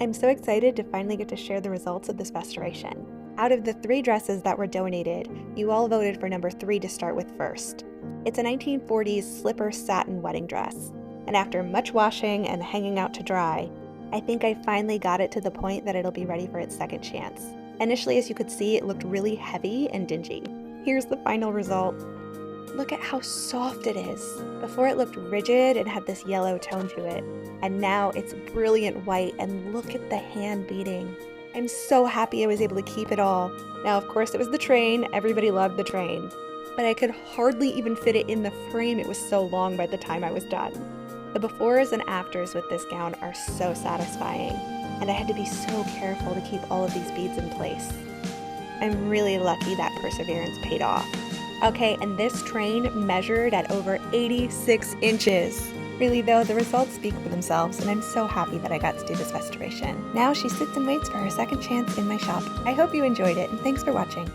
I'm so excited to finally get to share the results of this restoration. Out of the 3 dresses that were donated, you all voted for number 3 to start with first. It's a 1940s slipper satin wedding dress, and after much washing and hanging out to dry, I think I finally got it to the point that it'll be ready for its second chance. Initially, as you could see, it looked really heavy and dingy. Here's the final result. Look at how soft it is. Before it looked rigid and had this yellow tone to it, and now it's brilliant white, and look at the hand beating. I'm so happy I was able to keep it all. Now, of course, it was the train. Everybody loved the train. But I could hardly even fit it in the frame. It was so long by the time I was done. The befores and afters with this gown are so satisfying, and I had to be so careful to keep all of these beads in place. I'm really lucky that perseverance paid off. Okay, and this train measured at over 86 inches. Really though, the results speak for themselves, and I'm so happy that I got to do this restoration. Now she sits and waits for her second chance in my shop. I hope you enjoyed it, and thanks for watching.